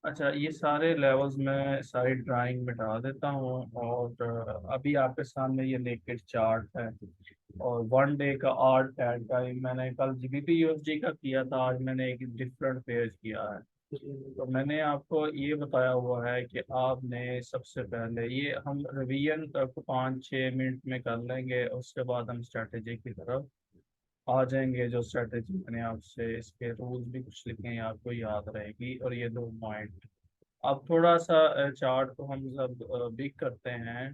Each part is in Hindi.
अच्छा, ये सारे लेवल्स में सारी ड्राइंग मिटा देता हूँ। और अभी आपके सामने ये नेकेड चार्ट है। और वन डे का आर टैग का मैंने कल जीबीपी यूएसडी का किया था, आज मैंने एक डिफरेंट पेज किया है। तो मैंने आपको ये बताया हुआ है कि आपने सबसे पहले ये हम रिवीजन को 5-6 मिनट में कर लेंगे, उसके बाद हम स्ट्रेटेजी की तरफ आ जाएंगे। जो स्ट्रेटेजी मैंने आपसे, इसके रूल्स भी कुछ लिखे हैं, आपको याद रहेगी। और ये 2 पॉइंट अब थोड़ा सा चार्ट को हम सब बिग करते हैं।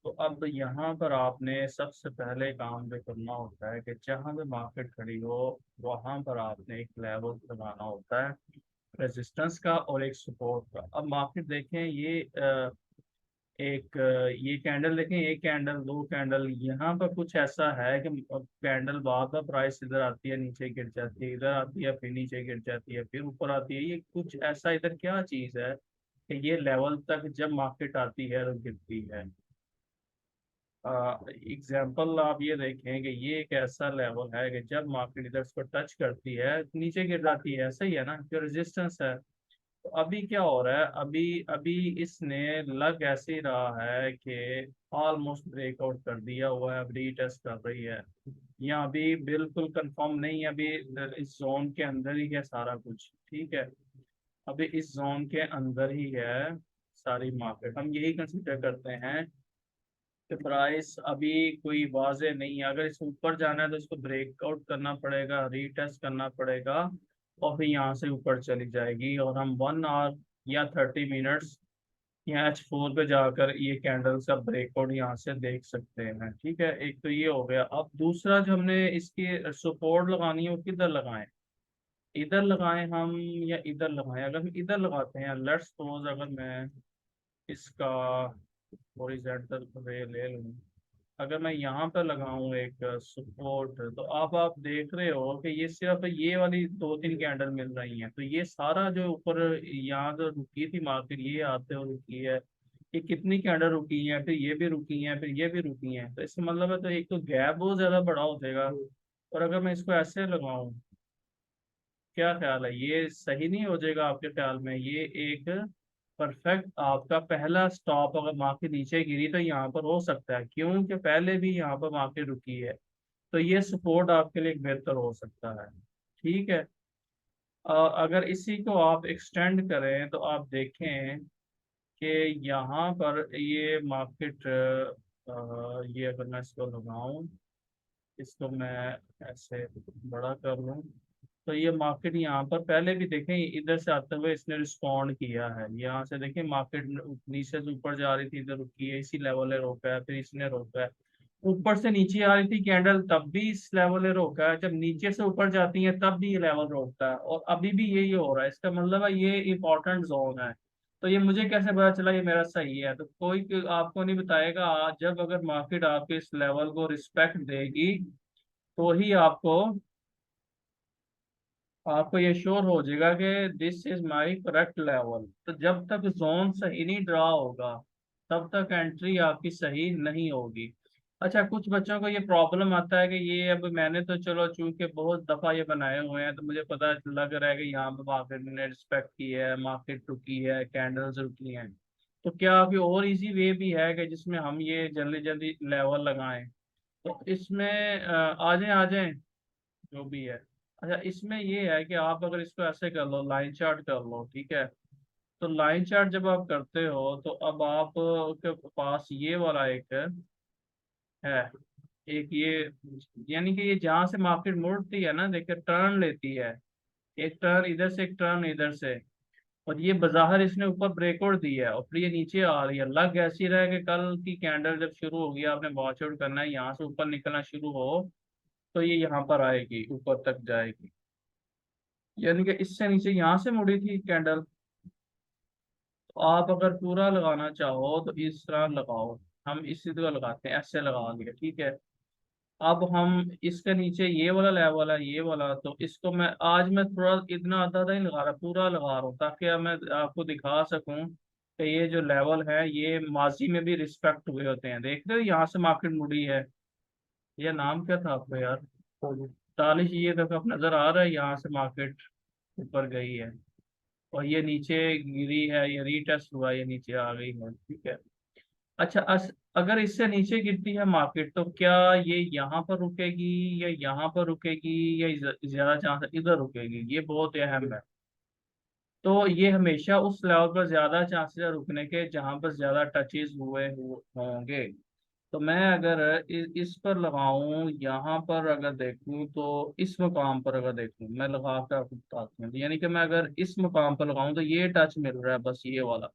तो अब यहाँ पर आपने सबसे पहले काम जो करना होता है कि जहाँ पे मार्केट खड़ी हो वहाँ पर आपने एक लेवल बनाना होता है, रेजिस्टेंस का और एक सपोर्ट का। अब मार्केट देखें, ये कैंडल देखें, एक कैंडल, दो कैंडल, यहाँ पर कुछ ऐसा है कि कैंडल बार बार प्राइस इधर आती है, नीचे गिर जाती है, इधर आती है, फिर नीचे गिर जाती है, फिर ऊपर आती है। ये कुछ ऐसा इधर क्या चीज है कि ये लेवल तक जब मार्केट आती है तो गिरती है। एग्जाम्पल आप ये देखें कि ये एक ऐसा लेवल है कि जब मार्केट इधर इसको टच करती है नीचे गिर जाती है, ऐसा ही है ना, जो रेजिस्टेंस है। तो अभी क्या हो रहा है, अभी अभी इसने लग ऐसे ही रहा है कि ऑलमोस्ट ब्रेकआउट कर दिया हुआ है, अब रीटेस्ट कर रही है। या अभी बिल्कुल कंफर्म नहीं है, अभी इस जोन के अंदर ही है सारा कुछ, ठीक है। अभी इस जोन के अंदर ही है सारी मार्केट। हम यही कंसिडर करते हैं कि प्राइस अभी कोई वाजे नहीं है। अगर इसको ऊपर जाना है तो इसको ब्रेकआउट करना पड़ेगा, रीटेस्ट करना पड़ेगा, और फिर यहाँ से ऊपर चली जाएगी। और हम 1 आवर या 30 मिनट्स या H4 पे जाकर ये कैंडल्स का ब्रेकआउट यहाँ से देख सकते हैं, ठीक है। एक तो ये हो गया। अब दूसरा जो हमने इसकी सपोर्ट लगानी है वो किधर लगाएं, इधर लगाएं हम या इधर लगाएं। अगर हम इधर लगाते हैं, लेट्स सपोज अगर मैं इसका हॉरिजॉन्टल रे ले लूं, अगर मैं यहाँ पर लगाऊं एक सपोर्ट, तो आप देख रहे हो कि ये सिर्फ ये वाली 2-3 कैंडल मिल रही हैं। तो ये सारा जो ऊपर यहाँ जो रुकी थी मार्केट, ये आते हुए रुकी है, ये कितनी कैंडल रुकी है, फिर ये भी रुकी है, फिर ये भी रुकी है। तो इसका मतलब है तो एक तो गैप बहुत ज्यादा बड़ा हो जाएगा। और अगर मैं इसको ऐसे लगाऊं, क्या ख्याल है, ये सही नहीं हो जाएगा आपके ख्याल में? ये एक परफेक्ट आपका पहला स्टॉप, अगर मार्केट नीचे गिरी तो यहाँ पर हो सकता है, क्योंकि पहले भी यहाँ पर मार्केट रुकी है। तो ये सपोर्ट आपके लिए एक बेहतर हो सकता है, ठीक है। अगर इसी को आप एक्सटेंड करें तो आप देखें कि यहाँ पर ये मार्केट, ये अगर मैं इसको लगाऊं, इसको मैं ऐसे बड़ा कर लूं, तो ये मार्केट यहाँ पर पहले भी देखें इधर से आते हुए इसने रिस्पॉन्ड किया है। यहाँ से देखें मार्केट नीचे से ऊपर जा रही थी, इधर रुकी है, इसी लेवल पे रोका है, फिर इसने रोका है। ऊपर से नीचे आ रही थी कैंडल, तब भी इस लेवल पे रोका है। जब नीचे से ऊपर जाती है तब भी ये लेवल रोकता है, और अभी भी यही हो रहा है। इसका मतलब है ये इंपॉर्टेंट जोन है। तो ये मुझे कैसे पता चला ये मेरा सही है? तो कोई आपको नहीं बताएगा। आज जब अगर मार्केट आपके इस लेवल को रिस्पेक्ट देगी तो ही आपको आपको ये श्योर हो जाएगा कि this is my correct level. तो जब तक जोन सही नहीं ड्रा होगा तब तक एंट्री आपकी सही नहीं होगी। अच्छा, कुछ बच्चों को ये प्रॉब्लम आता है कि ये अब मैंने तो चलो चूंकि बहुत दफा ये बनाए हुए हैं तो मुझे पता लग रहा है कि यहाँ पे मार्केट ने रिस्पेक्ट की है, मार्केट रुकी है, कैंडल्स रुकी हैं। तो क्या अभी और इजी वे भी है कि जिसमें हम ये जल्दी जल्दी लेवल लगाएं? तो इसमें आ जाएं जो भी है। अच्छा, इसमें ये है कि आप अगर इसको ऐसे कर लो, लाइन चार्ट कर लो, ठीक है। तो लाइन चार्ट जब आप करते हो तो अब आप के पास ये वाला एक है, एक ये, यानी कि ये जहाँ से मार्केट मुड़ती है ना, देखिए टर्न लेती है, एक टर्न इधर से, एक टर्न इधर से। और ये बाजार इसने ऊपर ब्रेकआउट दी है और फिर ये नीचे आ रही है। लग ऐसी रहा है कि कल की कैंडल जब शुरू होगी, आपने वॉच आउट करना है, यहाँ से ऊपर निकलना शुरू हो तो ये यहाँ पर आएगी, ऊपर तक जाएगी। यानी कि इससे नीचे यहाँ से मुड़ी थी कैंडल। तो आप अगर पूरा लगाना चाहो तो इस तरह लगाओ। हम इसी तरह लगाते हैं, ऐसे लगा लिया, ठीक है। अब हम इसके नीचे ये वाला लेवल है, ये वाला, तो इसको मैं थोड़ा इतना आधा आधा ही लगा रहा, पूरा लगा रहा हूँ ताकि अब मैं आपको दिखा सकूं कि ये जो लेवल है ये माजी में भी रिस्पेक्ट हुए होते हैं। देख रहे हो यहाँ से मार्केट मुड़ी है। ये नाम क्या था आपका यार? तालिश। ये देखो, अब नजर आ रहा है यहाँ से मार्केट ऊपर गई है। और ये नीचे गिरी है, ये रीटेस्ट हुआ, ये नीचे आ गई है, ठीक है। अच्छा अगर इससे नीचे गिरती है मार्केट तो क्या ये यहाँ पर रुकेगी या यहाँ पर रुकेगी, या ज्यादा चांस है इधर रुकेगी, ये बहुत अहम है। तो ये हमेशा उस लेवल पर ज्यादा चांसेस है रुकने के जहां पर ज्यादा टचेस होंगे। तो मैं अगर इस पर लगाऊं, यहाँ पर अगर देखूं, तो इस मुकाम पर अगर देखूं, मैं लगा कर आपको बताता हूँ, यानी कि मैं अगर इस मुकाम पर लगाऊं तो ये टच मिल रहा है, बस ये वाला।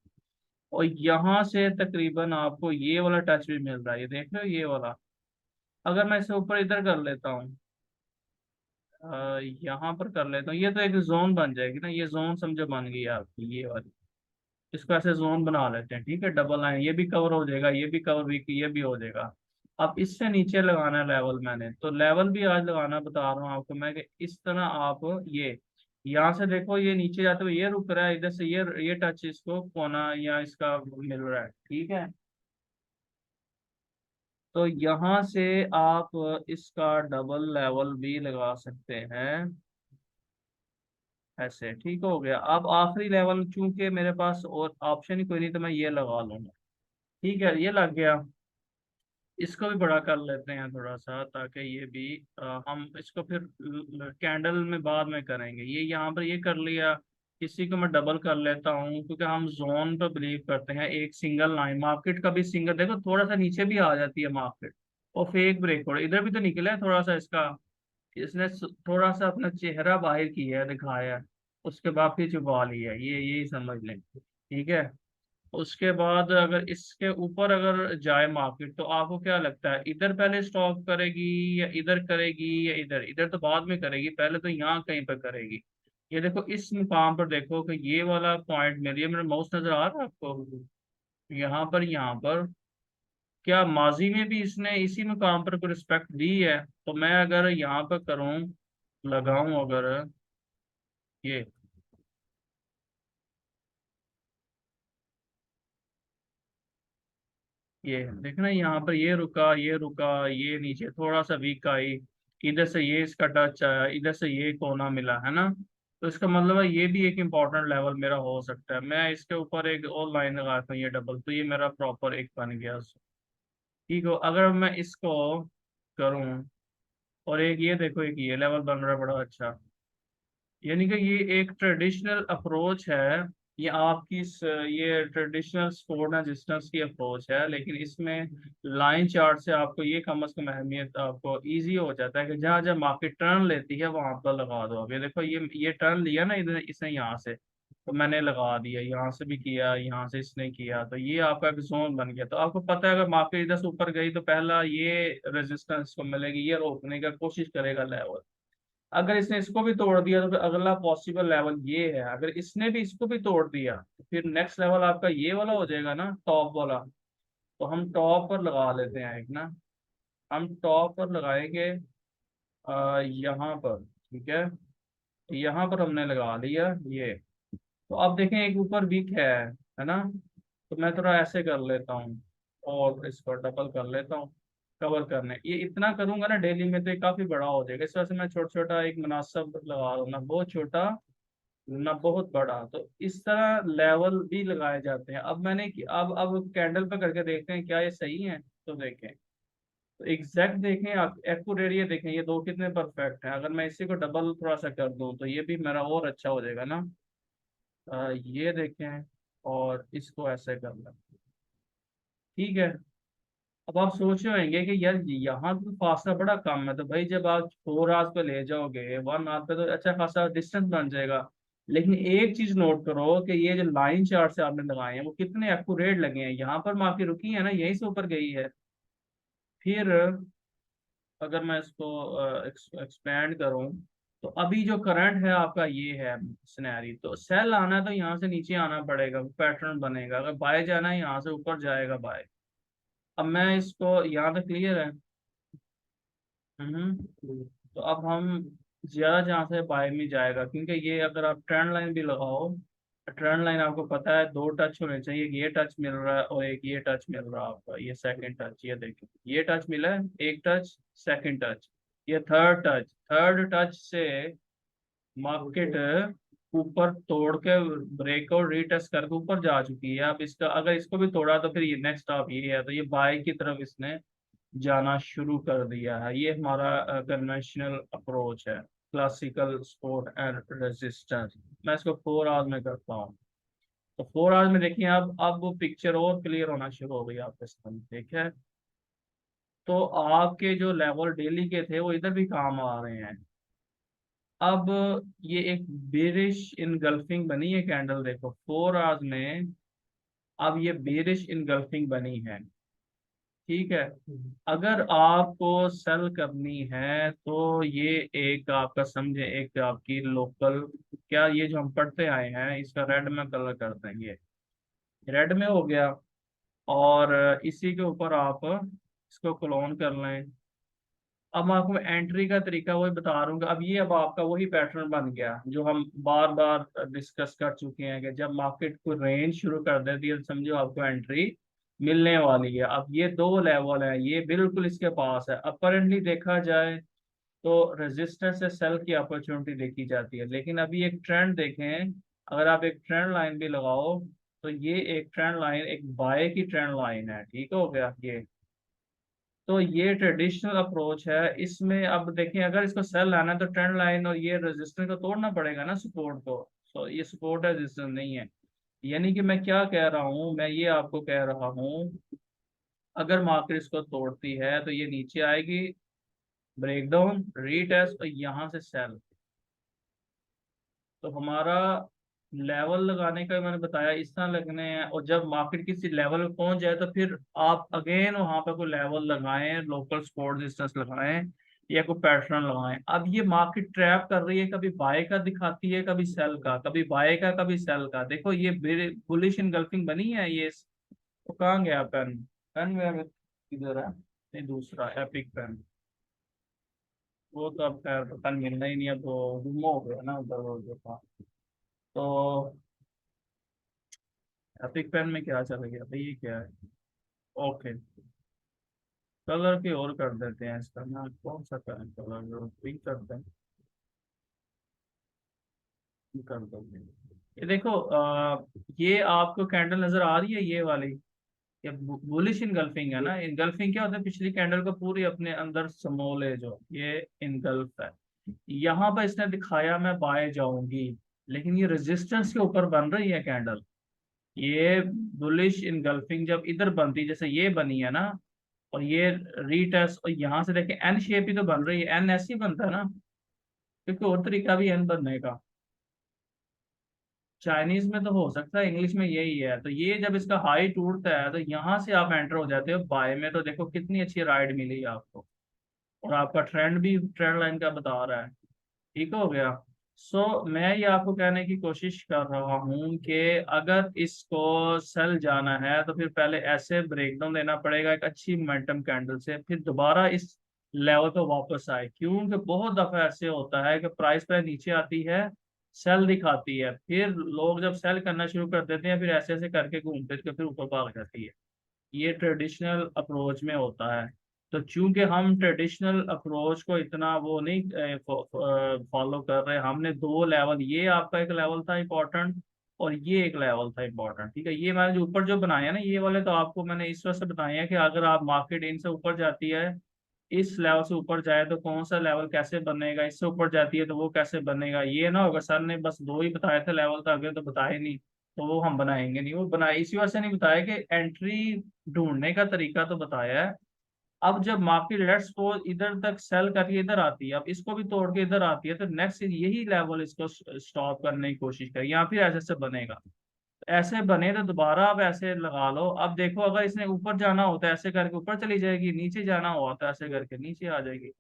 और यहाँ से तकरीबन आपको ये वाला टच भी मिल रहा है, ये देख रहे हो ये वाला। अगर मैं इसे ऊपर इधर कर लेता हूँ, यहाँ पर कर लेता हूँ, ये तो एक जोन बन जाएगी ना, ये जोन समझो बन गई आपकी ये वाली। इसको ऐसे जोन बना लेते हैं, ठीक है, डबल लाइन, ये भी कवर हो जाएगा, ये भी कवर भी, ये भी हो जाएगा। अब इससे नीचे लगाना है लेवल, मैंने तो लेवल भी आज लगाना बता रहा हूँ आपको मैं, कि इस तरह आप ये यहाँ से देखो, ये नीचे जाते हुए ये रुक रहा है, इधर से ये टच इसको कोना या इसका मिल रहा है, ठीक है। तो यहाँ से आप इसका डबल लेवल भी लगा सकते हैं, ऐसे ठीक हो गया। अब आखिरी लेवल, चूंकि मेरे पास और ऑप्शन ही कोई नहीं, तो मैं ये लगा लूंगा, ठीक है, ये लग गया। इसको भी बड़ा कर लेते हैं थोड़ा सा, ताकि ये भी हम इसको फिर कैंडल में बाद में करेंगे। ये यहाँ पर ये कर लिया, इसी को मैं डबल कर लेता हूँ, क्योंकि हम जोन पर बिलीव करते हैं। एक सिंगल लाइन मार्केट का भी सिंगल, देखो थोड़ा सा नीचे भी आ जाती है मार्केट, और फेक ब्रेक हो इधर भी तो निकला है थोड़ा सा इसका, इसने थोड़ा सा अपना चेहरा बाहर किया है, दिखाया है, उसके बाद फिर छुपा लिया है, ये यही समझ लें, ठीक है। उसके बाद अगर इसके ऊपर अगर जाए मार्केट, तो आपको क्या लगता है, इधर पहले स्टॉप करेगी या इधर करेगी, या इधर, इधर तो बाद में करेगी, पहले तो यहाँ कहीं पर करेगी। ये देखो इस मुकाम पर देखो कि ये वाला पॉइंट मेरे, ये मेरा माउस नजर आ रहा है आपको, यहाँ पर क्या माजी में भी इसने इसी मुकाम पर कोई रिस्पेक्ट दी है? तो मैं अगर यहाँ पर करूँ, लगाऊं अगर ये ये देखना, यहाँ पर ये रुका, ये रुका, ये नीचे थोड़ा सा वीक आई, इधर से ये इसका टच आया, इधर से ये कोना मिला है ना। तो इसका मतलब है ये भी एक इम्पोर्टेंट लेवल मेरा हो सकता है। मैं इसके ऊपर एक और लाइन लगाता हूँ, ये डबल, तो ये मेरा प्रॉपर एक बन गया। ठीक हो, अगर मैं इसको करूँ, और एक ये देखो, एक ये लेवल बन रहा है बड़ा अच्छा, यानी कि ये एक ट्रेडिशनल अप्रोच है। ये आपकी ये ट्रेडिशनल स्पोर्ट एंड डिस्टेंस की अप्रोच है, लेकिन इसमें लाइन चार्ट से आपको ये कम अज कम अहमियत, आपको इजी हो जाता है कि जहाँ जहाँ मार्केट टर्न लेती है वहां पर लगा दो। अब ये देखो, ये टर्न लिया ना इधर, इसने यहाँ से, तो मैंने लगा दिया, यहाँ से भी किया, यहाँ से इसने किया, तो ये आपका एक जोन बन गया। तो आपको पता है अगर मार्केट इधर से ऊपर गई तो पहला ये रेजिस्टेंस को मिलेगी, ये रोकने का कोशिश करेगा लेवल। अगर इसने इसको भी तोड़ दिया तो फिर अगला पॉसिबल लेवल ये है, अगर इसने भी इसको भी तोड़ दिया तो फिर नेक्स्ट लेवल आपका ये वाला हो जाएगा ना, टॉप वाला। तो हम टॉप पर लगा लेते हैं एक ना, हम टॉप पर लगाएंगे यहाँ पर, ठीक है, यहाँ पर हमने लगा लिया ये। तो अब देखें एक ऊपर वीक है ना। तो मैं थोड़ा ऐसे कर लेता हूँ, और इसको डबल कर लेता हूँ, कवर करने, ये इतना करूंगा ना डेली में तो ये काफी बड़ा हो जाएगा। इस वजह से मैं छोटा छोटा एक मुनासिब लगा दूँ, ना बहुत छोटा ना बहुत बड़ा। तो इस तरह लेवल भी लगाए जाते हैं। अब अब कैंडल पे करके देखते हैं क्या ये सही है। तो देखें, तो एग्जैक्ट देखें आप, एक्यूरेट ये देखें, ये दो कितने परफेक्ट हैं। अगर मैं इसी को डबल थोड़ा सा कर दूं तो ये भी मेरा और अच्छा हो जाएगा ना। ये देखें, और इसको ऐसे कर लें, ठीक है। अब आप सोच रहे होंगे कि यार यहाँ तो फासला बड़ा कम है, तो भाई जब आप 4 आवर्स पे ले जाओगे 1 आवर पे तो अच्छा खासा डिस्टेंस बन जाएगा। लेकिन एक चीज नोट करो कि ये जो लाइन चार्ट से आपने लगाए हैं वो कितने एक्यूरेट लगे हैं। यहाँ पर मार्केट रुकी है ना, यहीं से ऊपर गई है। फिर अगर मैं इसको एक्सपेंड करूं, तो अभी जो करंट है आपका ये है सिनेरी, तो सेल आना है तो यहाँ से नीचे आना पड़ेगा, पैटर्न बनेगा। अगर बाय जाना है यहाँ से ऊपर जाएगा बाय। अब मैं इसको, यहाँ तक क्लियर है? तो अब हम ज्यादा चांस है बाय में जाएगा, क्योंकि ये अगर आप ट्रेंड लाइन भी लगाओ, ट्रेंड लाइन आपको पता है दो टच होने चाहिए, एक ये टच मिल रहा है और एक ये टच मिल रहा है आपका, ये सेकंड टच, ये देखिए ये टच मिला है, एक टच, सेकंड टच, ये थर्ड टच, थर्ड टच से मार्केट ऊपर तोड़ के ब्रेक और रीटेस्ट करके ऊपर जा चुकी है। अब इसका अगर इसको भी तोड़ा तो फिर ये नेक्स्ट स्टॉप ये है, तो ये बाय की तरफ इसने जाना शुरू कर दिया है। ये हमारा कन्वेंशनल अप्रोच है, क्लासिकल सपोर्ट एंड रेजिस्टेंस। मैं इसको 4 आवर्स में करता हूँ। तो 4 आवर्स में देखिए अब वो पिक्चर और क्लियर होना शुरू हो गई आपके सामने, ठीक है। तो आपके जो लेवल डेली के थे वो इधर भी काम आ रहे हैं। अब ये एक बेरिश इनगल्फिंग बनी है कैंडल, देखो 4 आवर्स में अब ये बेरिश इनगल्फिंग बनी है, ठीक है। अगर आपको सेल करनी है तो ये एक आपका समझे, एक आपकी लोकल, क्या ये जो हम पढ़ते आए हैं इसका रेड में कलर कर देंगे, रेड में हो गया। और इसी के ऊपर आप इसको क्लोन कर लें। अब मैं आपको एंट्री का तरीका वही बता रहा हूँ कि अब ये अब आपका वही पैटर्न बन गया जो हम बार बार डिस्कस कर चुके हैं कि जब मार्केट को रेंज शुरू कर देती है तो समझो आपको एंट्री मिलने वाली है। अब ये दो लेवल है, ये बिल्कुल इसके पास है। अपरेंटली देखा जाए तो रेजिस्टेंस से सेल की अपॉर्चुनिटी देखी जाती है, लेकिन अभी एक ट्रेंड देखें, अगर आप एक ट्रेंड लाइन भी लगाओ तो ये एक ट्रेंड लाइन एक बाय की ट्रेंड लाइन है, ठीक हो गया ये। तो ये ट्रेडिशनल अप्रोच है। इसमें अब देखें अगर इसको सेल लाना है तो ट्रेंड लाइन और ये रेजिस्टेंस को तोड़ना पड़ेगा ना, सपोर्ट को। तो ये सपोर्ट है, रेजिस्टेंस नहीं है। यानी कि मैं क्या कह रहा हूँ, मैं ये आपको कह रहा हूँ, अगर मार्केट इसको तोड़ती है तो ये नीचे आएगी, ब्रेकडाउन, रीटेस्ट और यहाँ से सेल। तो हमारा लेवल लगाने का मैंने बताया इस तरह लगने हैं, और जब मार्केट किसी लेवल पे पहुंच जाए तो फिर आप अगेन वहां पे कोई लेवल लगाएं, लोकल सपोर्ट रेजिस्टेंस लगाएं या कोई पैटर्न लगाएं। अब ये मार्केट ट्रैप कर रही है, कभी बाय का दिखाती है, कभी सेल का, कभी बाय का, कभी सेल का। देखो ये बुलिश इनगल्फिंग बनी है ये। तो कहाँ गया पेन, पेन मेरा किधर है, नहीं दूसरा एपिक पेन, वो तो अब खैर पता नहीं मिलना ही नहीं, अब वो गुम हो गया ना उधर वो जो था। तो एपिक पेन में क्या चला गया भाई, ये क्या है। ओके, कलर की और कर देते हैं इसका ना, कौन सा करें कलर, पिंक करते हैं, pink कर देते हैं। ये देखो ये आपको कैंडल नजर आ रही है ये वाली, ये बुलिश इनगल्फिंग है ना। इनगल्फिंग क्या होता है, पिछली कैंडल को पूरी अपने अंदर समो ले, जो ये इनगल्फ है। यहाँ पर इसने दिखाया मैं बाय जाऊंगी, लेकिन ये रेजिस्टेंस के ऊपर बन रही है कैंडल। ये बुलिश इनगल्फिंग जब इधर बनती, जैसे ये बनी है ना, और ये रीटेस्ट, और यहाँ से देखें एन शेप ही तो बन रही है, एन ऐसे ही बनता है ना, क्योंकि और तरीका भी एन बनने का। चाइनीज में तो हो सकता है, इंग्लिश में यही है। तो ये जब इसका हाई टूटता है तो यहाँ से आप एंटर हो जाते हो बाय में, तो देखो कितनी अच्छी राइड मिली आपको, और आपका ट्रेंड भी ट्रेंड लाइन का बता रहा है, ठीक हो गया। मैं ये आपको कहने की कोशिश कर रहा हूँ कि अगर इसको सेल जाना है तो फिर पहले ऐसे ब्रेकडाउन देना पड़ेगा एक अच्छी मोमेंटम कैंडल से, फिर दोबारा इस लेवल पे वापस आए। क्योंकि बहुत दफा ऐसे होता है कि प्राइस पे नीचे आती है, सेल दिखाती है, फिर लोग जब सेल करना शुरू कर देते हैं फिर ऐसे ऐसे करके घूम फिर के फिर ऊपर भाग जाती है। ये ट्रेडिशनल अप्रोच में होता है। तो चूंकि हम ट्रेडिशनल अप्रोच को इतना वो नहीं फॉलो कर रहे, हमने दो लेवल, ये आपका एक लेवल था इंपॉर्टेंट और ये एक लेवल था इंपॉर्टेंट, ठीक है। ये मैंने जो ऊपर जो बनाया ना ये वाले, तो आपको मैंने इस वजह से बताया है कि अगर आप मार्केट इनसे ऊपर जाती है, इस लेवल से ऊपर जाए तो कौन सा लेवल कैसे बनेगा, इससे ऊपर जाती है तो वो कैसे बनेगा। ये ना होगा सर ने बस दो ही बताए थे लेवल, तो आगे तो बताए नहीं, तो वो हम बनाएंगे नहीं। वो बनाए इसी वजह से नहीं बताया कि एंट्री ढूंढने का तरीका तो बताया है। अब जब मार्केट लेट्स सपोज इधर तक सेल करके इधर आती है, अब इसको भी तोड़ के इधर आती है, तो नेक्स्ट यही लेवल इसको स्टॉप करने की कोशिश करें, या फिर ऐसे से बनेगा। ऐसे बने तो दोबारा आप ऐसे लगा लो। अब देखो अगर इसने ऊपर जाना होता है ऐसे करके ऊपर चली जाएगी, नीचे जाना हुआ तो ऐसे करके नीचे आ जाएगी।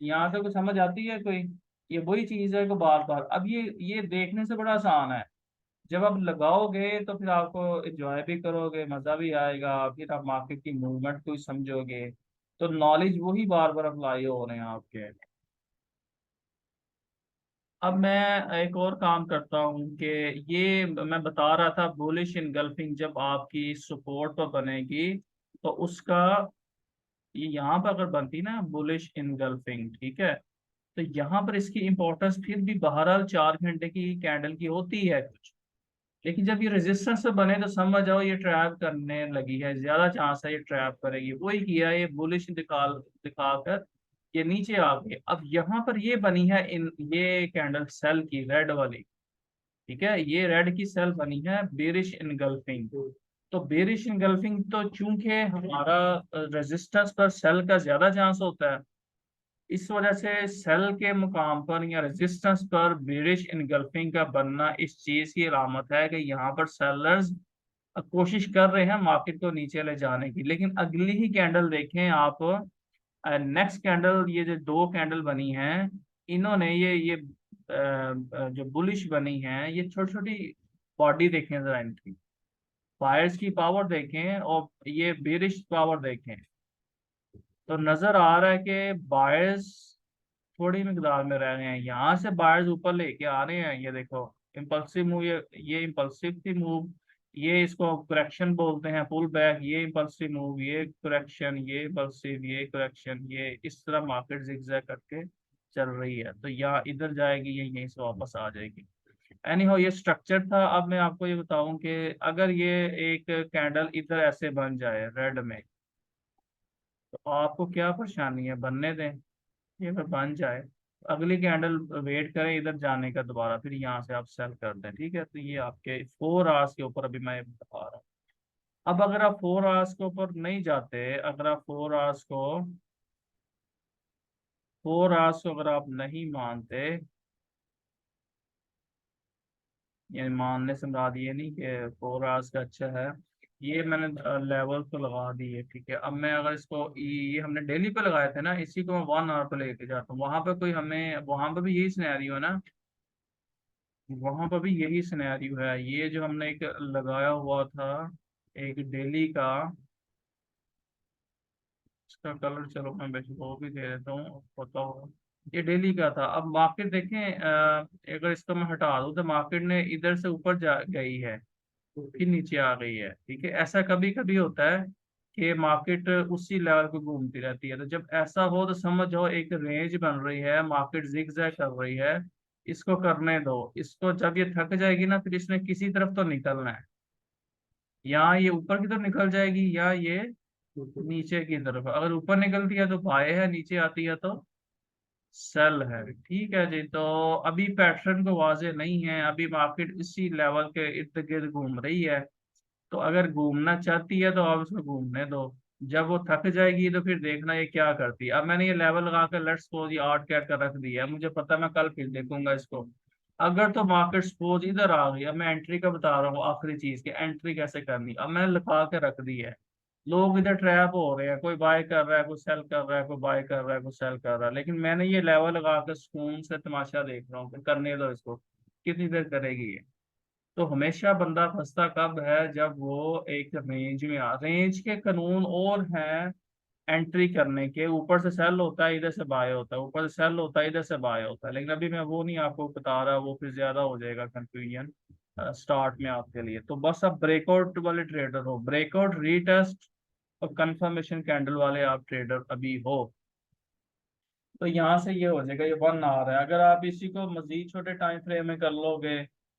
यहाँ से कुछ समझ आती है कोई। ये वही चीज है कि बार बार अब ये देखने से बड़ा आसान है, जब आप लगाओगे तो फिर आपको एंजॉय भी करोगे, मजा भी आएगा, फिर आप मार्केट की मूवमेंट को ही समझोगे। तो नॉलेज वही बार बार अप्लाई हो रहे हैं आपके। अब मैं एक और काम करता हूँ कि ये मैं बता रहा था बुलिश इनगल्फिंग जब आपकी सपोर्ट पर बनेगी तो उसका, ये यहाँ पर अगर बनती ना बुलिश इनगल्फिंग, ठीक है, तो यहाँ पर इसकी इंपॉर्टेंस फिर भी बहरहाल 4 घंटे की कैंडल की होती है कुछ। लेकिन जब ये रेजिस्टेंस पे बने तो समझ जाओ ये ट्रैप करने लगी है, ज्यादा चांस है ये ट्रैप करेगी। वही किया ये बुलिश दिखाकर ये नीचे आ गई। अब यहाँ पर ये बनी है इन ये कैंडल सेल की रेड वाली, ठीक है, ये रेड की सेल बनी है बेरिश इनगल्फिंग। तो बेरिश इनगल्फिंग तो चूंकि हमारा रेजिस्टेंस पर सेल का ज्यादा चांस होता है, इस वजह से सेल के मुकाम पर या रेजिस्टेंस पर बेरिश इनगल्फिंग का बनना इस चीज की अलामत है कि यहाँ पर सेलर्स कोशिश कर रहे हैं मार्केट को नीचे ले जाने की। लेकिन अगली ही कैंडल देखें आप, नेक्स्ट कैंडल, ये जो दो कैंडल बनी हैं, इन्होंने ये जो बुलिश बनी है, ये छोटी छोटी बॉडी देखें जरा इनकी, बायर्स की पावर देखें और ये बेरिश पावर देखें, तो नजर आ रहा है कि बायर्स थोड़ी मिकदार में रह रहे हैं। यहाँ से बायर्स ऊपर लेके आ रहे हैं, ये देखो इम्पल्सिव मूव, ये इम्पल्सिव थी मूव, ये इसको करेक्शन बोलते हैं, पुल बैक, ये इम्पल्सिव मूव, ये करेक्शन, ये इम्पल्सिव, ये करेक्शन, ये इस तरह मार्केट जिगजैग करके चल रही है। तो या इधर जाएगी या यहीं से वापस आ जाएगी। एनी हाउ ये स्ट्रक्चर था। अब मैं आपको ये बताऊं कि अगर ये एक कैंडल इधर ऐसे बन जाए रेड में, तो आपको क्या परेशानी है, बनने दें, ये फिर बन जाए, अगली कैंडल वेट करें इधर जाने का दोबारा, फिर यहाँ से आप सेल कर दें, ठीक है। तो ये आपके 4 आवर्स के ऊपर अभी मैं बता रहा हूँ। अब अगर आप 4 आवर्स के ऊपर नहीं जाते, अगर आप 4 आवर्स को अगर आप नहीं मानते, यानी मानने से मुराद ये नहीं कि 4 आवर्स का अच्छा है, ये मैंने लेवल तो लगा दी है, ठीक है। अब मैं अगर इसको ये हमने डेली पे लगाए थे ना, इसी को मैं 1 आवर पे लेके जाता हूँ, वहां पे कोई हमें, वहां पे भी यही सिनेरियो है ना, वहां पर भी यही सिनेरियो है। ये जो हमने एक लगाया हुआ था एक डेली का, इसका कलर चलो मैं वैसे वो भी दे देता हूँ, पता हो, ये डेली का था। अब मार्केट देखें, अगर इसको मैं हटा दूँ तो मार्केट ने इधर से ऊपर जा गई है, फिर नीचे आ गई है, ठीक है। ऐसा कभी कभी होता है कि मार्केट उसी लेवल पे घूमती रहती है। तो जब ऐसा हो तो समझ जाओ एक रेंज बन रही है, मार्केट जिगजैग कर रही है, इसको करने दो। इसको जब ये थक जाएगी ना, फिर इसने किसी तरफ तो निकलना है, या ये ऊपर की तरफ निकल जाएगी या ये नीचे की तरफ। अगर ऊपर निकलती है तो बाय है, नीचे आती है तो सेल है, ठीक है जी। तो अभी पैटर्न को वाजे नहीं है, अभी मार्केट इसी लेवल के इर्द गिर्द घूम रही है। तो अगर घूमना चाहती है तो आप उसको घूमने दो, जब वो थक जाएगी तो फिर देखना ये क्या करती है। अब मैंने ये लेवल लगा कर लेट्स सपोज ये 8 कैट का रख दिया है, मुझे पता है मैं कल फिर देखूंगा इसको। अगर तो मार्केट सपोज इधर आ गई, अब मैं एंट्री का बता रहा हूँ, आखिरी चीज की एंट्री कैसे करनी, अब मैंने लिखा के रख दी है। लोग इधर ट्रैप हो रहे हैं, कोई बाय कर रहा है, कोई सेल कर रहा है, कोई बाय कर रहा है, कोई सेल कर रहा है, लेकिन मैंने ये लेवल लगा कर सुकून से तमाशा देख रहा हूँ कि करने दो इसको, कितनी देर करेगी ये। तो हमेशा बंदा फंसता कब है, जब वो एक रेंज में आ, रेंज के कानून और हैं एंट्री करने के, ऊपर से सेल होता है इधर से बाय होता है, ऊपर से सेल होता है इधर से बाय होता है, लेकिन अभी मैं वो नहीं आपको बता रहा, वो फिर ज्यादा हो जाएगा कंफ्यूजन स्टार्ट में आपके लिए। तो बस आप ब्रेकआउट वाले ट्रेडर हो, ब्रेकआउट रीटेस्ट और कंफर्मेशन कैंडल वाले आप ट्रेडर अभी हो। तो यहाँ से ये हो जाएगा, ये 1 आवर है। अगर आप इसी को मजीद छोटे टाइम फ्रेम में कर लोगे,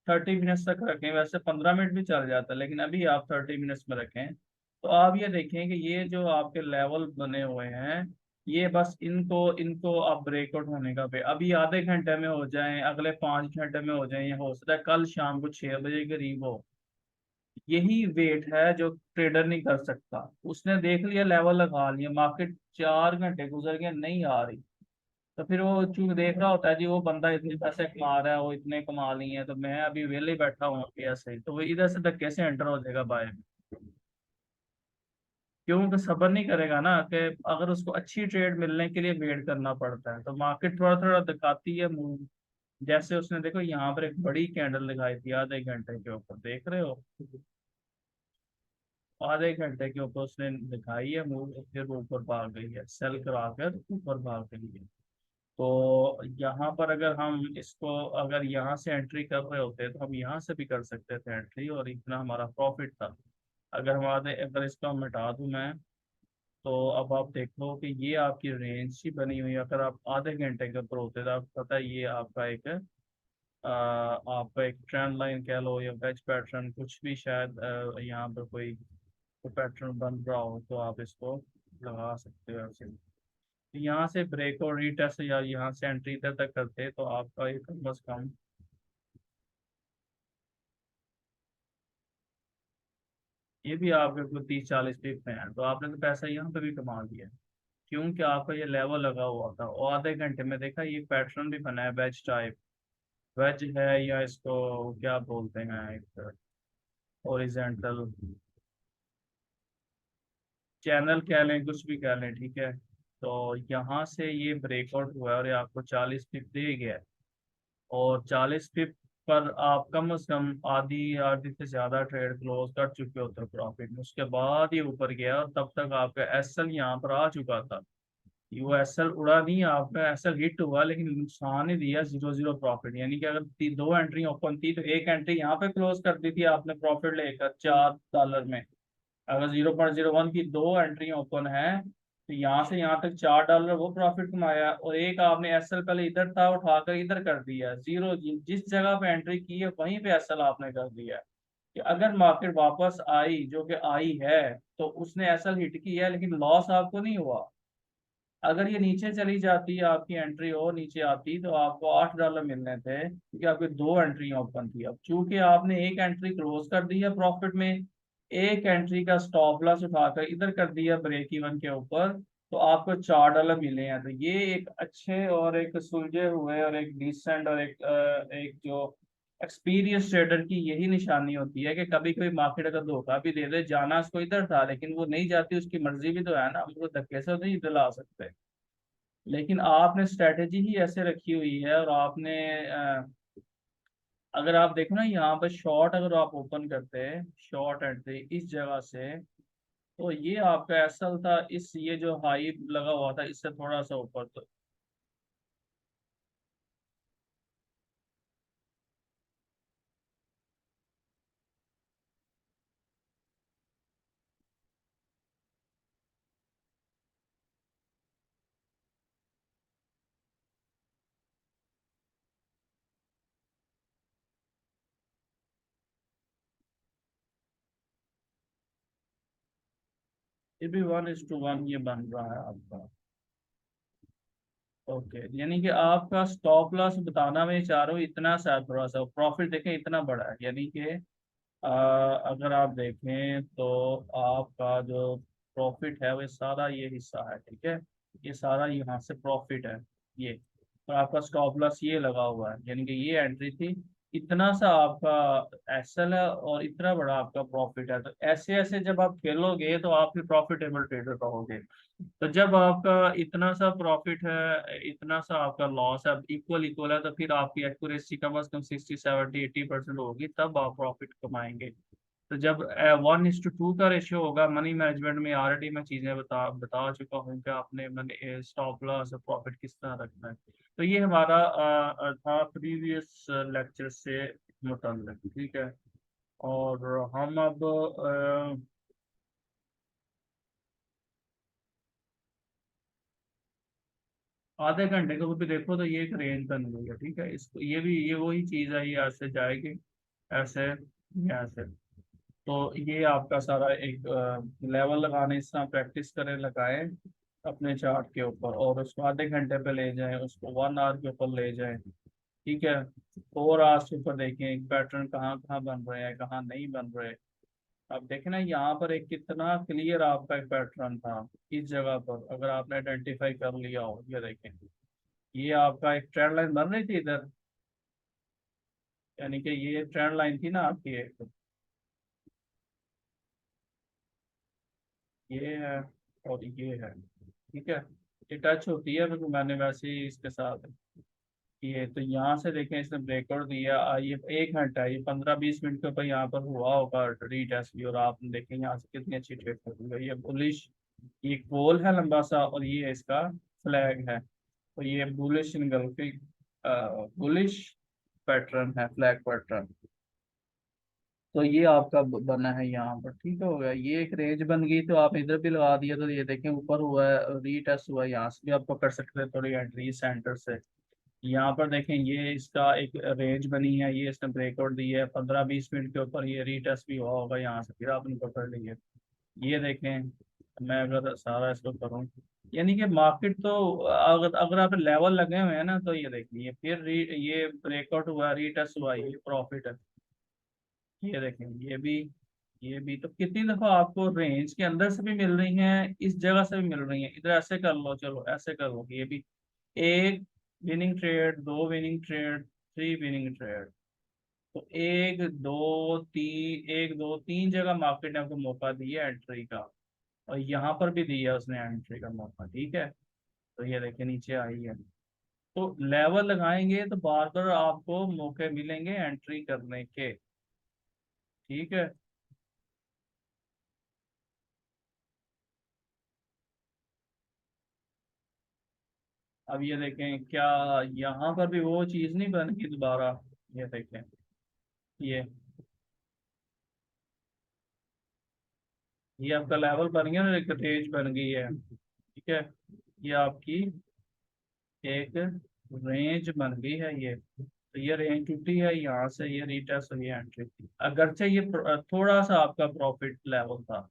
30 मिनट्स तक रखें, वैसे 15 मिनट भी चल जाता है, लेकिन अभी आप 30 मिनट्स में रखें, तो आप ये देखें कि ये जो आपके लेवल बने हुए हैं, ये बस इनको इनको आप ब्रेकआउट होने का पे अभी आधे घंटे में हो जाएं, अगले 5 घंटे में हो जाएं, या हो सकता है कल शाम को 6 बजे के करीब हो। यही वेट है जो ट्रेडर नहीं कर सकता। उसने देख लिया लेवल लगा लिया, मार्केट 4 घंटे गुजर गए नहीं आ रही, तो फिर वो चूंकि देख रहा होता है जी वो बंदा इतने पैसे कमा रहा है, वो इतने कमा लिए हैं, तो मैं अभी वेले ही बैठा हूँ अभी ऐसे ही, तो वो इधर से धक्के से एंटर हो जाएगा बाय में। क्योंकि सब्र नहीं करेगा ना, कि अगर उसको अच्छी ट्रेड मिलने के लिए वेट करना पड़ता है, तो मार्केट थोड़ा थोड़ा दिखाती है मूव। जैसे उसने देखो यहाँ पर एक बड़ी कैंडल दिखाई थी आधे घंटे के ऊपर, देख रहे हो, आधे घंटे के ऊपर उसने दिखाई है मूव, फिर वो ऊपर भाग गई है, सेल करा कर ऊपर भाग गई है। तो यहाँ पर अगर हम इसको, अगर यहाँ से एंट्री कर रहे होते तो हम यहाँ से भी कर सकते थे एंट्री, और इतना हमारा प्रॉफिट था। अगर हमारे, अगर इसको मिटा दूं मैं, तो अब आप देखो कि ये आपकी रेंज ही बनी हुई है। अगर आप आधे घंटे के ऊपर होते तो आपको पता है ये आपका एक ट्रेंड लाइन कह लो या वेज पैटर्न कुछ भी शायद यहाँ पर कोई पैटर्न बन रहा हो तो आप इसको लगा सकते हो ऐसे। तो यहाँ से ब्रेक और रीटेस्ट या यहाँ से एंट्री इधर तक करते तो आपका ये कम से कम ये भी आपके कुछ 30-40 पिप में है, तो आपने तो पैसा यहाँ पे भी कमा लिया। क्योंकि आपका ये लेवल लगा हुआ था और आधे घंटे में देखा ये पैटर्न भी बना है वेज टाइप। वेज है या इसको क्या बोलते हैं, एक ओरिजेंटल चैनल कह लें, कुछ भी कह लें, ठीक है। तो यहाँ से ये ब्रेकआउट हुआ है और ये आपको 40 पिप दे गया है। और 40 पिप पर आप कम से कम आधी आधी से ज्यादा ट्रेड क्लोज कर चुके होते हो प्रॉफिट में। उसके बाद ये ऊपर गया और तब तक आपका एसएल यहाँ पर आ चुका था। वो एसएल उड़ा नहीं, आपका एसएल हिट हुआ लेकिन नुकसान ही दिया, 0-0 प्रॉफिट। यानी कि अगर दो एंट्री ओपन थी तो एक एंट्री यहाँ पे क्लोज कर दी थी आपने प्रॉफिट लेकर $4 में। अगर 0.01 की दो एंट्री ओपन है तो यहाँ से यहाँ तक $4 वो प्रॉफिट कमाया। और एक आपने एसएल पहले इधर था उठाकर इधर कर दिया जीरो, जिस जगह पे एंट्री की है वहीं पे एसएल आपने कर दिया। कि अगर मार्केट वापस आई, जो कि आई है, तो उसने एसएल हिट की है लेकिन लॉस आपको नहीं हुआ। अगर ये नीचे चली जाती, आपकी एंट्री और नीचे आती तो आपको $8 मिलने थे क्योंकि आपकी दो एंट्री ओपन थी। अब चूंकि आपने एक एंट्री क्लोज कर दी है प्रॉफिट में, एक एंट्री का स्टॉप लॉस उठाकर इधर कर दिया ब्रेक इवन के ऊपर, तो आपको $4 मिले हैं। तो ये एक अच्छे और एक सुलझे हुए और एक डिसेंट और एक जो एक्सपीरियंस ट्रेडर की यही निशानी होती है कि कभी कोई मार्केट अगर धोखा भी दे दे, जाना उसको इधर था लेकिन वो नहीं जाती, उसकी मर्जी भी तो है ना, उसको धक्के से तो नहीं दिला सकते। लेकिन आपने स्ट्रेटेजी ही ऐसे रखी हुई है और आपने अगर आप देखो ना यहाँ पर शॉर्ट अगर आप ओपन करते हैं शॉर्ट एंट्री इस जगह से, तो ये आपका एसल था, इस ये जो हाई लगा हुआ था इससे थोड़ा सा ऊपर। तो ये भी 1:1 ये बन रहा है आपका। ओके, यानी कि आपका स्टॉप लॉस बताना मैं चाह रहा हूँ इतना सा, थोड़ा सा प्रॉफिट देखें इतना बड़ा है। यानी कि अगर आप देखें तो आपका जो प्रॉफिट है वो सारा ये हिस्सा है, ठीक है। ये सारा यहाँ से प्रॉफिट है ये। और आपका स्टॉप लॉस ये लगा हुआ है, यानी कि ये एंट्री थी, इतना सा आपका एसएल है और इतना बड़ा आपका प्रॉफिट है। तो ऐसे ऐसे जब आप खेलोगे तो आप फिर प्रॉफिटेबल ट्रेडर रहोगे। तो जब आपका इतना सा प्रॉफिट है इतना सा आपका लॉस है, इक्वल इक्वल है, तो फिर आपकी एक्यूरेसी कम से कम 60-70-80% होगी, तब आप प्रॉफिट कमाएंगे। तो जब 1:2 का रेशियो होगा, मनी मैनेजमेंट में ऑलरेडी मैं चीजें बता बता चुका हूँ कि आपने मैंने स्टॉप लॉस और प्रॉफिट किस तरह रखना है। तो ये हमारा था प्रीवियस लेक्चर से मुतल्लिक, ठीक है। और हम अब आधे घंटे को भी देखो तो ये एक रेंज बन गई है, ठीक है। इसको ये भी ये वही चीज है, ये ऐसे जाएगी, ऐसे, ये ऐसे। तो ये आपका सारा एक लेवल लगाने इस तरह प्रैक्टिस करें, लगाएं अपने चार्ट के ऊपर और उसको आधे घंटे पे ले जाएं, उसको 1 आवर के ऊपर ले जाएं, ठीक है। 4 आवर्स के ऊपर देखें पैटर्न कहाँ कहाँ बन रहे हैं कहाँ नहीं बन रहे। अब देखें ना यहाँ पर एक कितना क्लियर आपका एक पैटर्न था, इस जगह पर अगर आपने आइडेंटिफाई कर लिया हो, ये देखें, ये आपका एक ट्रेंड लाइन बन रही थी इधर। यानी कि ये ट्रेंड लाइन थी ना आपकी एक, ये है और ये है, ठीक है। ये टच होती है तो मैंने वैसे ही इसके साथ ये, तो यहाँ से देखें इसने ब्रेकआउट दिया ये 1 घंटा, ये 15-20 मिनट के ऊपर यहाँ पर हुआ होगा रीटेस्ट भी, और आपने देखें यहाँ से कितनी अच्छी ट्रेड कर है। ये बुलिश, ये कॉल है लंबा सा और ये इसका फ्लैग है। तो ये बुलिश इनगल्फिंग बुलिश पैटर्न है, फ्लैग पैटर्न। तो ये आपका बना है यहाँ पर, ठीक हो गया, ये एक रेंज बन गई। तो आप इधर भी लगा दिया तो ये देखें ऊपर हुआ है, रीटेस्ट हुआ है, यहाँ से भी आप पकड़ सकते हैं थोड़ी एंट्री सेंटर से। यहाँ पर देखें ये इसका एक रेंज बनी है, ये इसने ब्रेकआउट दी है 15-20 मिनट के ऊपर, ये रीटेस्ट भी हुआ होगा यहाँ से, फिर आपने पकड़ ली है। ये देखें, मैं अगर सारा इसको करूँ, यानी कि मार्केट तो अगर अगर आप लेवल लगे हुए हैं ना, तो ये देखिए फिर ये ब्रेकआउट हुआ, रीटेस्ट हुआ, ये प्रॉफिट है। ये देखें ये भी तो कितनी दफा आपको रेंज के अंदर से भी मिल रही हैं, इस जगह से भी मिल रही हैं। इधर ऐसे कर लो, चलो ऐसे कर लो, ये भी एक विनिंग ट्रेड, दो winning trade, three winning trade. तो एक दो तीन जगह मार्केट ने आपको मौका दिया एंट्री का, और यहाँ पर भी दिया उसने एंट्री का मौका, ठीक है। तो ये देखिए नीचे आई है। तो लेवल लगाएंगे तो बार बार आपको मौके मिलेंगे एंट्री करने के, ठीक है। अब ये देखें क्या यहाँ पर भी वो चीज़ नहीं बन गई दोबारा। ये देखें ये ये आपका लेवल बन गया ना, एक रेंज बन गई है, ठीक है। ये आपकी एक रेंज बन गई है ये। तो ये रेंज टूटी है यहाँ से, ये रीटेस्ट हुई है एंट्री। अगरचे ये थोड़ा सा आपका प्रॉफिट लेवल था,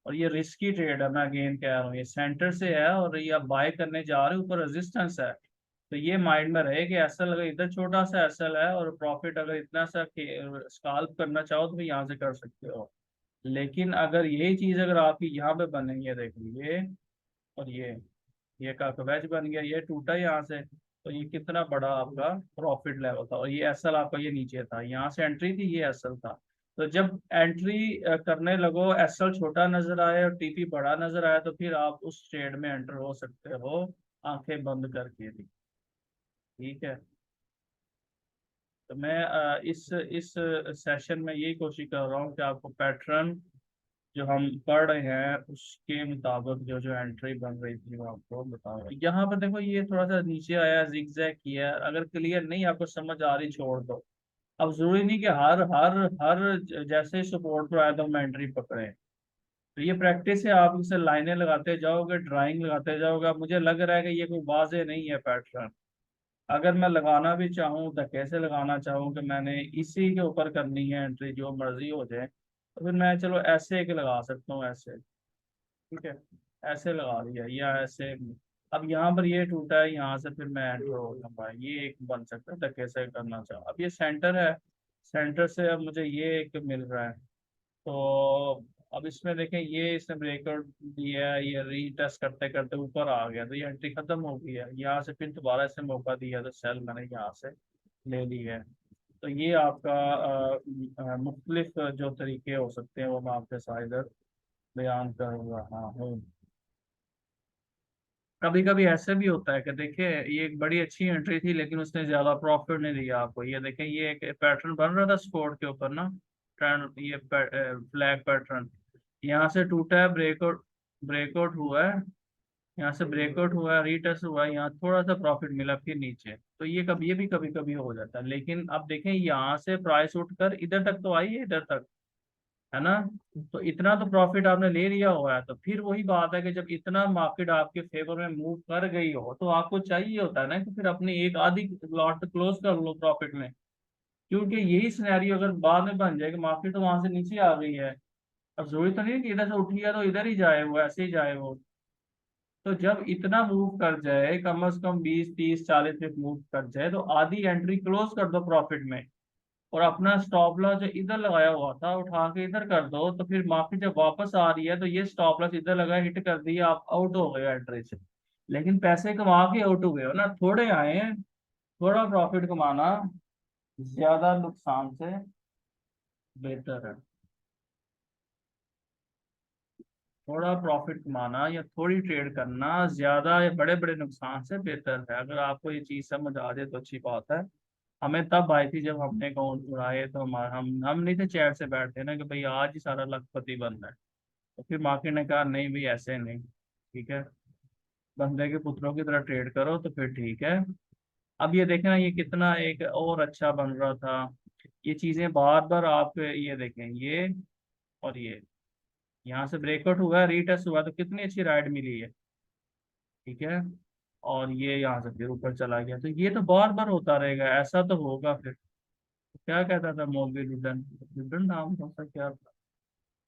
और ये रिस्की ट्रेड है, मैं अगेन कह रहा हूँ, ये सेंटर से है और ये आप बाय करने जा रहे हो, ऊपर रेजिस्टेंस है। तो ये माइंड में रहे कि एसएल अगर इधर छोटा सा एसएल है और प्रॉफिट अगर इतना सा स्काल्प करना चाहो तो भी यहाँ से कर सकते हो। लेकिन अगर यही चीज अगर आपकी यहाँ पे बनेगी, ये देख लीजिए, और ये का वेज बन गया, ये टूटा यहाँ से, तो ये कितना बड़ा आपका प्रॉफिट लेवल था। और ये एसएल आपका ये नीचे था, यहाँ से एंट्री थी, ये एसएल था। तो जब एंट्री करने लगो, एसएल छोटा नजर आए और टीपी बड़ा नजर आए, तो फिर आप उस ट्रेड में एंटर हो सकते हो, आंखें बंद करके भी, ठीक है। तो मैं इस सेशन में यही कोशिश कर रहा हूँ कि आपको पैटर्न जो हम पढ़ रहे हैं उसके मुताबिक जो जो एंट्री बन रही थी वो आपको बताऊँ। यहाँ पर देखो ये थोड़ा सा नीचे आया, जिगजैग किया, अगर क्लियर नहीं आपको समझ आ रही छोड़ दो। अब जरूरी नहीं कि हर हर हर जैसे सपोर्ट पर आया तो हम एंट्री पकड़े। तो ये प्रैक्टिस है, आप इसे लाइनें लगाते जाओगे, ड्राइंग लगाते जाओगे। अब मुझे लग रहा है कि ये कोई वाजे नहीं है पैटर्न। अगर मैं लगाना भी चाहूँ तो कैसे लगाना चाहूँ कि मैंने इसी के ऊपर करनी है एंट्री, जो मर्जी हो जाए, तो फिर मैं चलो ऐसे एक लगा सकता हूँ, ऐसे, ठीक है, ऐसे लगा दिया या ऐसे। अब यहाँ पर ये टूटा है, यहाँ से फिर मैं एंटर हो जाऊंगा, ये एक बन सकता है धक्के से करना चाहूँ। अब ये सेंटर है, सेंटर से अब मुझे ये एक मिल रहा है। तो अब इसमें देखें, ये इसने ब्रेकआउट दिया है, ये रीटेस्ट करते करते ऊपर आ गया, तो ये एंट्री खत्म हो गई है। यहाँ से फिर दोबारा इसने मौका दिया, तो सेल मैंने यहाँ से ले ली है। तो ये आपका मुख्तलिफ जो तरीके हो सकते हैं वो मैं आपके साथ इधर बयान कर रहा हूँ। कभी कभी ऐसे भी होता है कि देखिए ये एक बड़ी अच्छी एंट्री थी, लेकिन उसने ज्यादा प्रॉफिट नहीं दिया आपको। ये देखें ये एक पैटर्न बन रहा था स्पोर्ट के ऊपर ना, ट्रेंड, ये फ्लैग पैटर्न, यहाँ से टूटा है, ब्रेकआउट ब्रेकआउट हुआ है, यहाँ से ब्रेकआउट हुआ है, रीटेस्ट हुआ है, यहाँ थोड़ा सा प्रॉफिट मिला फिर नीचे। तो ये भी कभी कभी हो जाता है। लेकिन अब देखें यहाँ से प्राइस उठकर इधर तक तो आई है, इधर तक, है ना। तो इतना तो प्रॉफिट आपने ले लिया हुआ है। तो फिर वही बात है कि जब इतना मार्केट आपके फेवर में मूव कर गई हो, तो आपको चाहिए होता है ना कि फिर अपनी एक आधी लॉट क्लोज कर लो प्रॉफिट में। क्योंकि यही सिनेरियो अगर बाद में बन जाए कि मार्केट तो वहां से नीचे आ गई है, अब जरूरी तो नहीं है कि इधर से उठी है तो इधर ही जाए वो, ऐसे ही जाए वो। तो जब इतना मूव कर जाए, कम से कम 20 30 40 तक मूव कर जाए, तो आधी एंट्री क्लोज कर दो प्रॉफिट में, और अपना स्टॉप लॉस जो इधर लगाया हुआ था उठा के इधर कर दो। तो फिर मार्केट जब वापस आ रही है तो ये स्टॉप लॉस इधर लगा, हिट कर दिया, आप आउट हो गए एंट्री से। लेकिन पैसे कमा के आउट हुए हो ना, थोड़े आए हैं। थोड़ा प्रॉफिट कमाना ज्यादा नुकसान से बेहतर है। थोड़ा प्रॉफिट कमाना या थोड़ी ट्रेड करना ज्यादा या बड़े बड़े नुकसान से बेहतर है। अगर आपको ये चीज समझ आ जाए तो अच्छी बात है। हमें तब आई थी जब हमने अकाउंट उड़ाए, तो हमारा हम नहीं थे चैट से बैठते ना कि भाई आज ही सारा लखपति बनना है। तो फिर मार्केट ने कहा नहीं भाई ऐसे नहीं, ठीक है, बंदे के पुत्रों की तरह ट्रेड करो तो फिर ठीक है। अब ये देखना, ये कितना एक और अच्छा बन रहा था। ये चीजें बार बार आप ये देखें, ये और ये यहाँ से ब्रेकआउट हुआ है, रीटेस्ट हुआ है, तो कितनी अच्छी राइड मिली है। ठीक है, और ये यहाँ से फिर ऊपर चला गया, तो ये तो बार बार होता रहेगा, ऐसा तो होगा फिर। क्या कहता था मौलवी लुडन, लुडन नाम था उसका क्या था?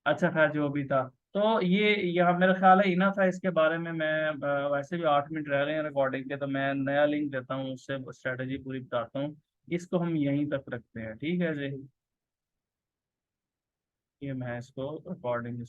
अच्छा खैर जो भी था। तो ये यहाँ मेरा ख्याल है इना था इसके बारे में। मैं वैसे भी 8 मिनट रह गए हैं रिकॉर्डिंग के, तो मैं नया लिंक देता हूँ, उससे स्ट्रेटेजी पूरी बताता हूँ। इसको हम यहीं तक रखते हैं, ठीक है जी। ये मैं इसको रिकॉर्डिंग